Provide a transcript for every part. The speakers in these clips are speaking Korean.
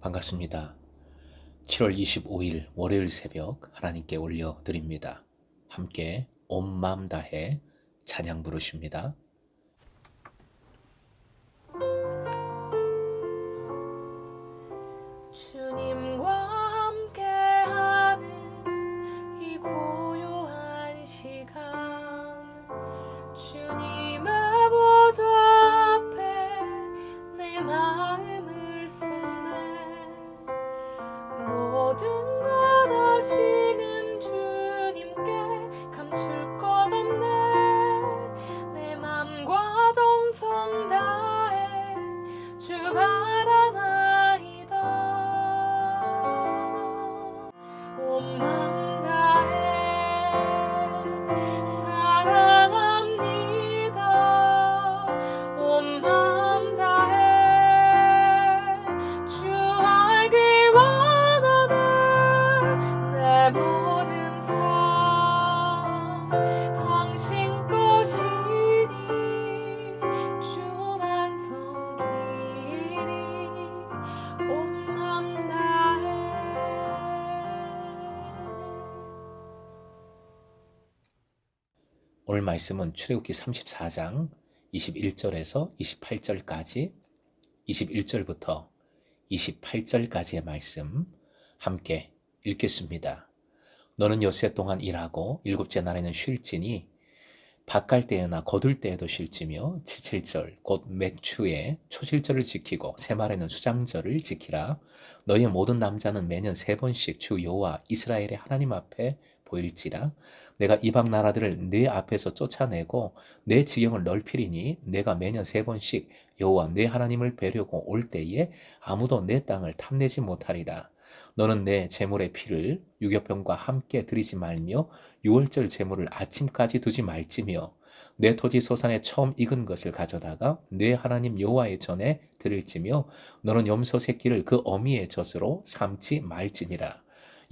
반갑습니다. 7월 25일 월요일 새벽 하나님께 올려드립니다. 함께 온 마음 다해 찬양 부르십니다. 주님과 함께하는 이 고요한 시간, 주님의 보좌 앞에 내 마음을 쏟네. 모든 것 아시는 주님께 감출 것 없네. 내 맘과 정성 다해 주 바라나이다. 온 맘 다해 사랑합니다. 온 맘 다해 주 알기 원하네. 내 모든 삶 당신 것이니 주만 섬기리. 온 맘 다해. 오늘 말씀은 출애굽기 34장 21절에서 28절까지 21절부터 28절까지의 말씀 함께 읽겠습니다. 너는 엿새 동안 일하고 일곱째 날에는 쉴지니 밭갈 때나 거둘 때에도 쉴지며 77절 곧 맥추의 초실절을 지키고 새말에는 수장절을 지키라. 너희의 모든 남자는 매년 3번씩 주 여호와 이스라엘의 하나님 앞에 보일지라. 내가 이방 나라들을 네 앞에서 쫓아내고 내 지경을 넓히리니 내가 매년 3번씩 여호와 네 하나님을 뵈려고 올 때에 아무도 내 땅을 탐내지 못하리라. 너는 내 제물의 피를 유교병과 함께 드리지 말며 유월절 제물을 아침까지 두지 말지며 내 토지 소산에 처음 익은 것을 가져다가 내 하나님 여호와의 전에 드릴지며 너는 염소 새끼를 그 어미의 젖으로 삼지 말지니라.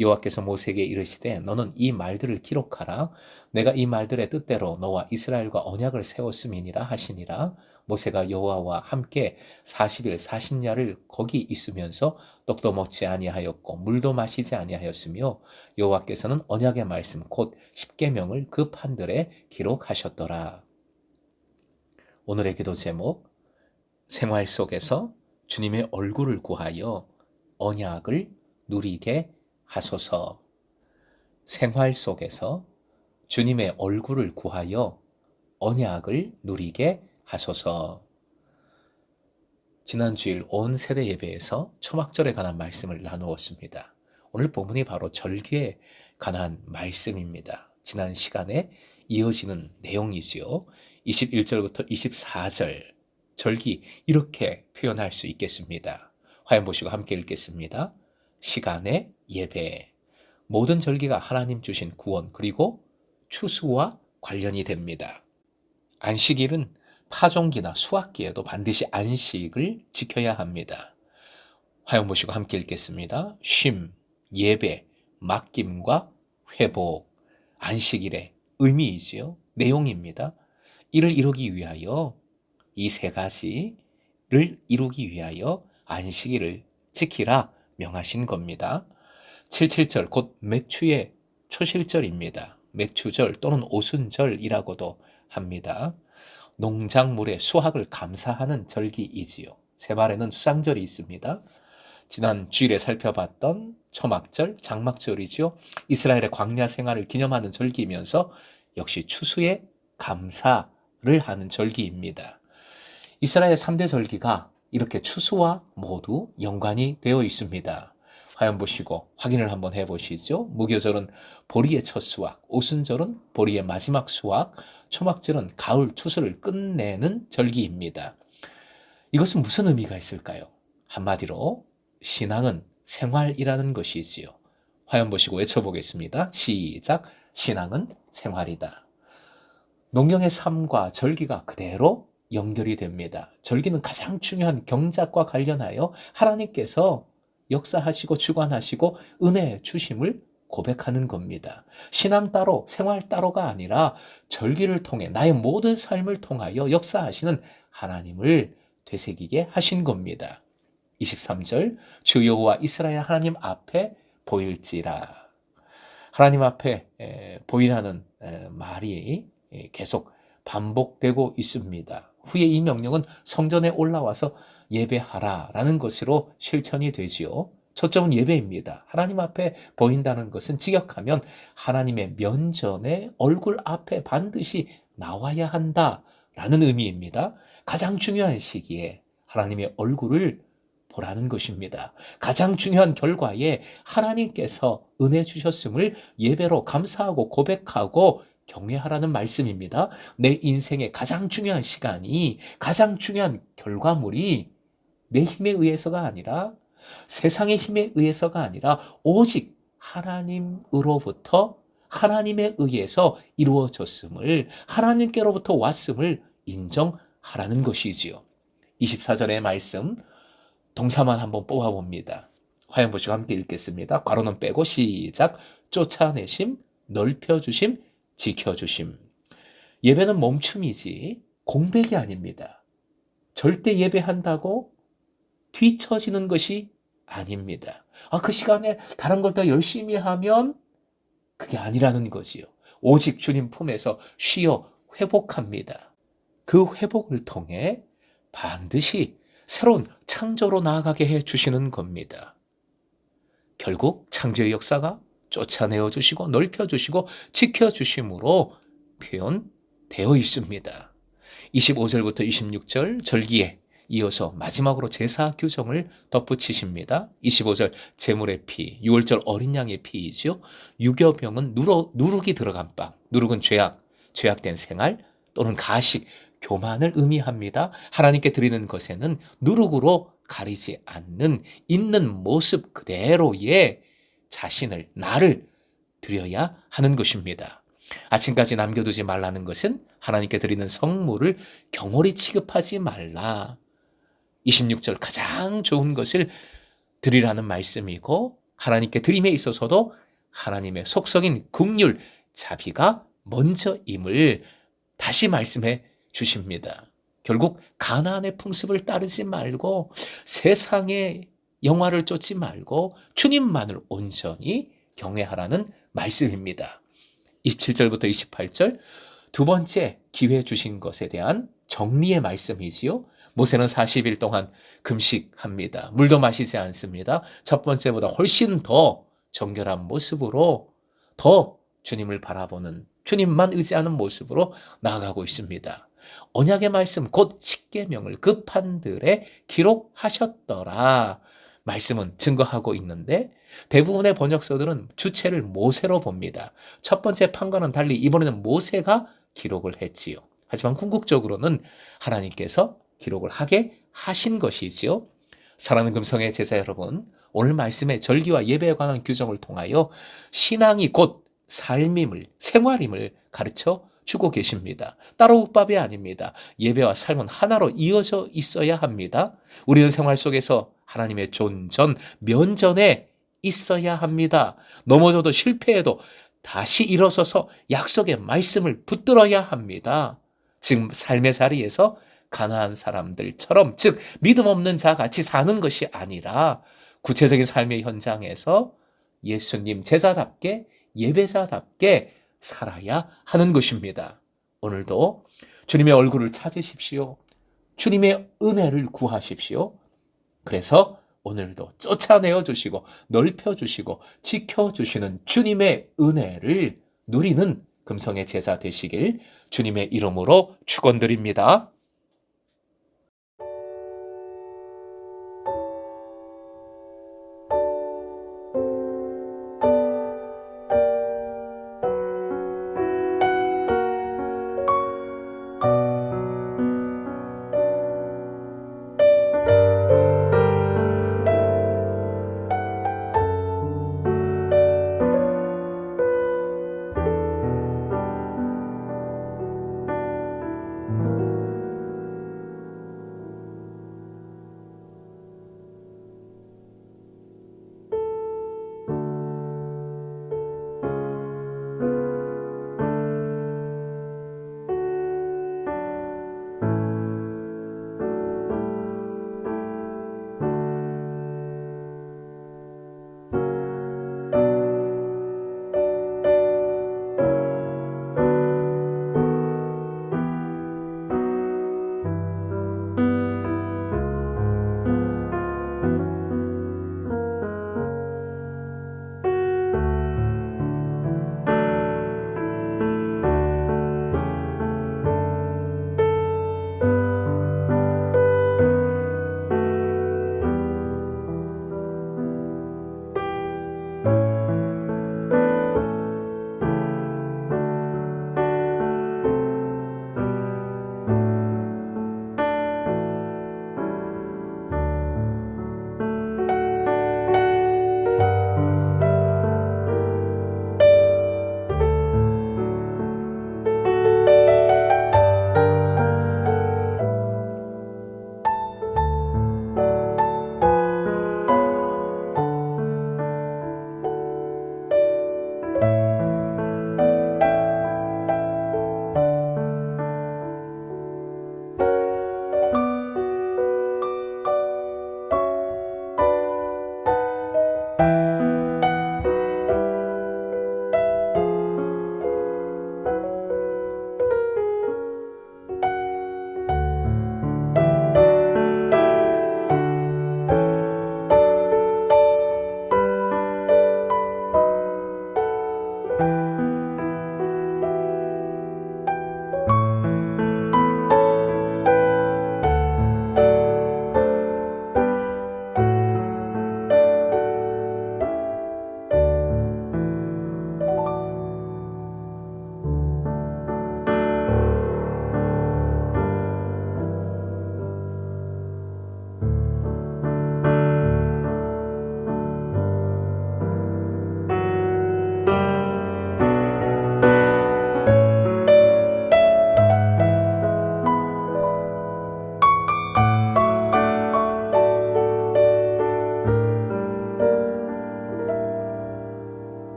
여호와께서 모세에게 이르시되 너는 이 말들을 기록하라. 내가 이 말들의 뜻대로 너와 이스라엘과 언약을 세웠음이니라 하시니라. 모세가 여호와와 함께 40일 40야를 거기 있으면서 떡도 먹지 아니하였고 물도 마시지 아니하였으며 여호와께서는 언약의 말씀 곧 십계명을 그 판들에 기록하셨더라. 오늘의 기도 제목, 생활 속에서 주님의 얼굴을 구하여 언약을 누리게 하소서. 생활 속에서 주님의 얼굴을 구하여 언약을 누리게 하소서. 지난 주일 온 세대 예배에서 초막절에 관한 말씀을 나누었습니다. 오늘 본문이 바로 절기에 관한 말씀입니다. 지난 시간에 이어지는 내용이지요. 21절부터 24절 절기 이렇게 표현할 수 있겠습니다. 화면 보시고 함께 읽겠습니다. 시간의 예배. 모든 절기가 하나님 주신 구원 그리고 추수와 관련이 됩니다. 안식일은 파종기나 수확기에도 반드시 안식을 지켜야 합니다. 화면 보시고 함께 읽겠습니다. 쉼, 예배, 맡김과 회복. 안식일의 의미이지요. 내용입니다. 이를 이루기 위하여 이 세 가지를 이루기 위하여 안식일을 지키라 명하신 겁니다. 77절 곧 맥추의 초실절입니다. 맥추절 또는 오순절이라고도 합니다. 농작물의 수확을 감사하는 절기이지요. 새말에는 수장절이 있습니다. 지난 주일에 살펴봤던 초막절, 장막절이지요. 이스라엘의 광야 생활을 기념하는 절기이면서 역시 추수에 감사를 하는 절기입니다. 이스라엘 3대 절기가 이렇게 추수와 모두 연관이 되어 있습니다. 화면 보시고 확인을 한번 해보시죠. 무교절은 보리의 첫 수확, 오순절은 보리의 마지막 수확, 초막절은 가을 추수를 끝내는 절기입니다. 이것은 무슨 의미가 있을까요? 한마디로 신앙은 생활이라는 것이지요. 화면 보시고 외쳐보겠습니다. 시작. 신앙은 생활이다. 농경의 삶과 절기가 그대로 연결이 됩니다. 절기는 가장 중요한 경작과 관련하여 하나님께서 역사하시고 주관하시고 은혜 주심을 고백하는 겁니다. 신앙 따로 생활 따로가 아니라 절기를 통해 나의 모든 삶을 통하여 역사하시는 하나님을 되새기게 하신 겁니다. 23절 주 여호와 이스라엘 하나님 앞에 보일지라. 하나님 앞에 보이라는 말이 계속 반복되고 있습니다. 후에 이 명령은 성전에 올라와서 예배하라라는 것으로 실천이 되지요. 초점은 예배입니다. 하나님 앞에 보인다는 것은 직역하면 하나님의 면전에 얼굴 앞에 반드시 나와야 한다라는 의미입니다. 가장 중요한 시기에 하나님의 얼굴을 보라는 것입니다. 가장 중요한 결과에 하나님께서 은혜 주셨음을 예배로 감사하고 고백하고 경외하라는 말씀입니다. 내 인생의 가장 중요한 시간이, 가장 중요한 결과물이 내 힘에 의해서가 아니라, 세상의 힘에 의해서가 아니라 오직 하나님으로부터, 하나님에 의해서 이루어졌음을, 하나님께로부터 왔음을 인정하라는 것이지요. 24절의 말씀 동사만 한번 뽑아봅니다. 화형 보시고 함께 읽겠습니다. 괄호는 빼고 시작. 쫓아내심, 넓혀주심, 지켜주심. 예배는 멈춤이지 공백이 아닙니다. 절대 예배한다고 뒤처지는 것이 아닙니다. 그 시간에 다른 걸 더 열심히 하면 그게 아니라는 거지요. 오직 주님 품에서 쉬어 회복합니다. 그 회복을 통해 반드시 새로운 창조로 나아가게 해주시는 겁니다. 결국 창조의 역사가 쫓아내어 주시고 넓혀 주시고 지켜 주심으로 표현되어 있습니다. 25절부터 26절 절기에 이어서 마지막으로 제사 규정을 덧붙이십니다. 25절 제물의 피, 6월절 어린 양의 피이죠. 유교병은 누룩이 들어간 빵, 누룩은 죄악된 생활 또는 가식, 교만을 의미합니다. 하나님께 드리는 것에는 누룩으로 가리지 않는 있는 모습 그대로의 자신을, 나를 드려야 하는 것입니다. 아침까지 남겨두지 말라는 것은 하나님께 드리는 성물을 경홀히 취급하지 말라. 26절 가장 좋은 것을 드리라는 말씀이고, 하나님께 드림에 있어서도 하나님의 속성인 긍휼, 자비가 먼저임을 다시 말씀해 주십니다. 결국 가나안의 풍습을 따르지 말고 세상의 영화를 쫓지 말고 주님만을 온전히 경외하라는 말씀입니다. 27절부터 28절 두 번째 기회 주신 것에 대한 정리의 말씀이지요. 모세는 40일 동안 금식합니다. 물도 마시지 않습니다. 첫 번째보다 훨씬 더 정결한 모습으로, 더 주님을 바라보는, 주님만 의지하는 모습으로 나아가고 있습니다. 언약의 말씀 곧 십계명을 그 판들에 기록하셨더라 말씀은 증거하고 있는데, 대부분의 번역서들은 주체를 모세로 봅니다. 첫 번째 판과는 달리 이번에는 모세가 기록을 했지요. 하지만 궁극적으로는 하나님께서 기록을 하게 하신 것이지요. 사랑하는 금성의 제자 여러분, 오늘 말씀의 절기와 예배에 관한 규정을 통하여 신앙이 곧 삶임을, 생활임을 가르쳐 주고 계십니다. 따로 국밥이 아닙니다. 예배와 삶은 하나로 이어져 있어야 합니다. 우리는 생활 속에서 하나님의 존전, 면전에 있어야 합니다. 넘어져도 실패해도 다시 일어서서 약속의 말씀을 붙들어야 합니다. 지금 삶의 자리에서 가난한 사람들처럼, 즉 믿음 없는 자 같이 사는 것이 아니라 구체적인 삶의 현장에서 예수님 제자답게, 예배자답게 살아야 하는 것입니다. 오늘도 주님의 얼굴을 찾으십시오. 주님의 은혜를 구하십시오. 그래서 오늘도 쫓아내어 주시고 넓혀 주시고 지켜 주시는 주님의 은혜를 누리는 금성의 제자 되시길 주님의 이름으로 축원드립니다.